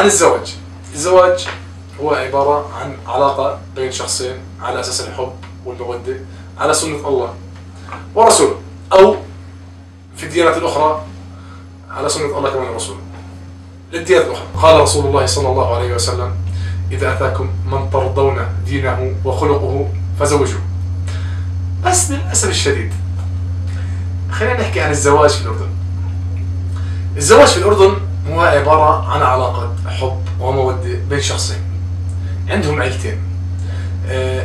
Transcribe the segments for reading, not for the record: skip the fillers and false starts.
عن الزواج. الزواج هو عبارة عن علاقة بين شخصين على أساس الحب والمودة على سنة الله ورسوله، أو في الديانات الأخرى على سنة الله كمان ورسوله. للديانات الأخرى قال رسول الله صلى الله عليه وسلم: إذا أتاكم من ترضون دينه وخلقه فزوجوه. بس للأسف الشديد خلينا نحكي عن الزواج في الأردن. الزواج في الأردن هو عبارة عن علاقة حب ومودة بين شخصين عندهم عيلتين.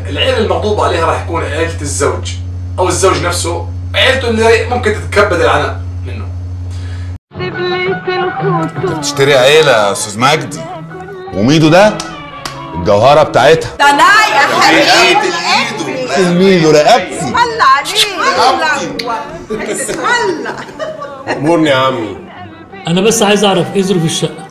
العيلة المغضوب عليها راح يكون عيلة الزوج أو الزوج نفسه، عيلته اللي ممكن تتكبد العناء منه. انت بتشتري عيلة يا أستاذ مجدي، وميدو ده الجوهرة بتاعتها. ده لا يا حبيبي، تلميذه رقبتي. هلا عليك هلا. أمورني يا عمي. أنا بس عايز أعرف إيه ظروف الشقة.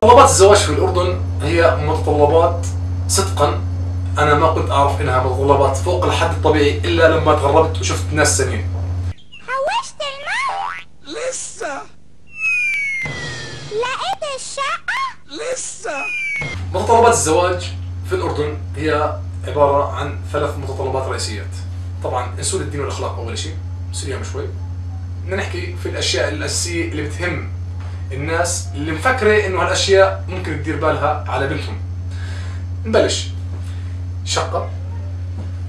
متطلبات الزواج في الأردن هي متطلبات صدقا أنا ما كنت أعرف إنها متطلبات فوق الحد الطبيعي إلا لما تغربت وشفت ناس ثانيين. حوشت المال؟ لسه. لقيت الشقة؟ لسه. متطلبات الزواج في الأردن هي عبارة عن 3 متطلبات رئيسيات. طبعا نسول الدين والأخلاق أول شيء، نسوليهم شوي. بدنا نحكي في الأشياء الأساسية اللي بتهم الناس اللي مفكرة إنه هالأشياء ممكن تدير بالها على بنتهم. نبلش: شقة،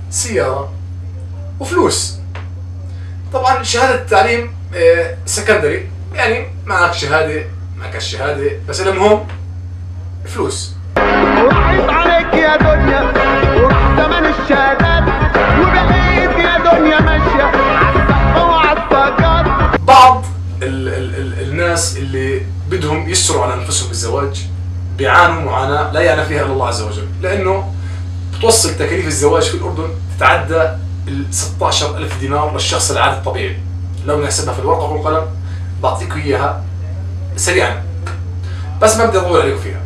سيارة، وفلوس. طبعا شهادة التعليم سكندري، يعني معك شهادة معك الشهادة، بس المهم فلوس. وقعت عليك يا دنيا وثمن الشهادات، وبقيت يا دنيا ماشية عالسقف وعالطاقات. بعض الناس اللي بدهم يسروا على انفسهم بالزواج بيعانوا معاناة لا يعلم فيها الا الله عز وجل، لانه بتوصل تكاليف الزواج في الاردن تتعدى ال 16,000 دينار للشخص العادي الطبيعي. لو نحسبها في الورقة والقلم بعطيكم اياها سريعا، بس ما بدي اطول عليكم فيها.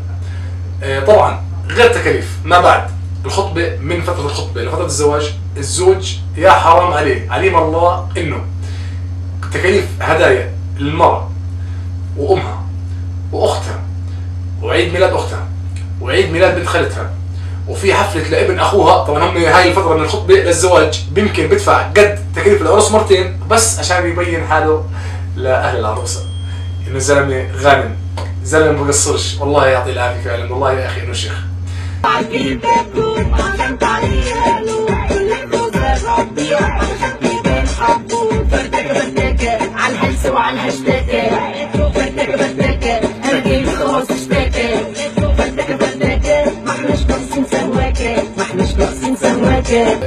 طبعا غير تكاليف ما بعد الخطبة، من فترة الخطبة لفترة الزواج، الزوج يا حرام عليه عليم الله انه تكاليف هدايا للمرأة وامها واختها وعيد ميلاد اختها وعيد ميلاد بنت خالتها وفي حفلة لابن اخوها. طبعا هم هاي الفترة من الخطبة للزواج يمكن بدفع قد تكاليف العرس مرتين، بس عشان يبين حاله لاهل العروسة انه الزلمة غانم، زلمة ما بقصرش. والله يعطيه العافية فعلا، والله يا اخي انه شيخ.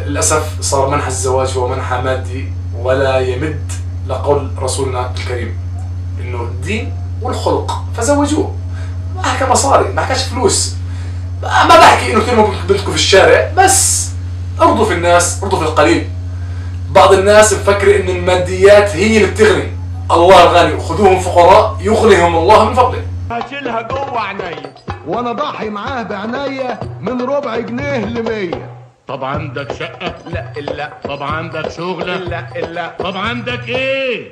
للأسف صار منح الزواج هو منحى مادي ولا يمد لقول رسولنا الكريم إنه الدين والخلق فزوجوه. ما حكى مصاري، ما حكاش فلوس، ما بحكي إنه ترموا بنتكم في الشارع، بس ارضوا في الناس، ارضوا في القليل. بعض الناس مفكر إن الماديات هي اللي بتغني، الله الغني، وخذوهم فقراء يغنيهم الله من فضله. هشيلها جوه عينيا وانا ضحي معاه بعناية من ربع جنيه ل100. طب عندك شقة؟ لا. طب عندك شغلة؟ لا. طب عندك إيه؟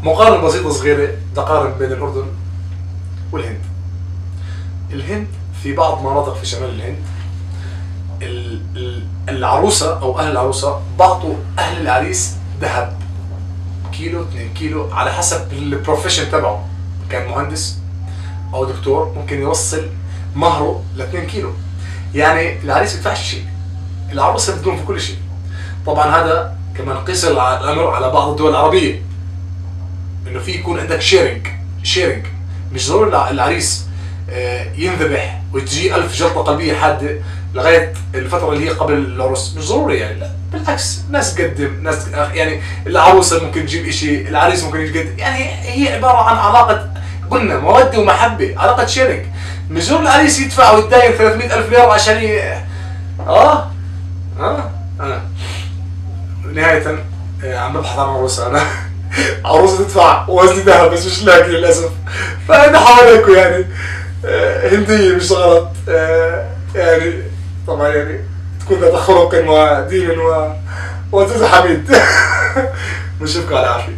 مقارنة بسيطة صغيرة تقارن بين الأردن والهند. الهند في بعض مناطق في شمال الهند العروسة أو أهل العروسة بعطوا أهل العريس ذهب كيلو 2 كيلو على حسب البروفيشن تبعه. كان مهندس أو دكتور ممكن يوصل مهره ل 2 كيلو. يعني العريس ما بيدفعش شيء، العروسة بتقوم في كل شيء. طبعا هذا كمان قيس الأمر على بعض الدول العربية، إنه في يكون عندك شيرنج. مش ضروري العريس ينذبح وتجي 1000 جلطة قلبية حادة لغاية الفترة اللي هي قبل العرس، مش ضروري يعني. لا بالعكس، ناس تقدم، ناس يعني العروسة ممكن تجيب إشي، العريس ممكن يقدم. يعني هي عبارة عن علاقة، قلنا مودة ومحبة، علاقة شيرنج. مش ضروري العريس يدفع ويتداين 300,000 ليرة عشان نهاية عم ببحث عن عروسة أنا. عروسة تدفع وزني ذهب بس مش لاقي للأسف، فأنا حواليكم يعني هندية مش غلط يعني. طبعا يعني تكون ذات خلق ودين وزوج حميد. بنشوفكم على عافية.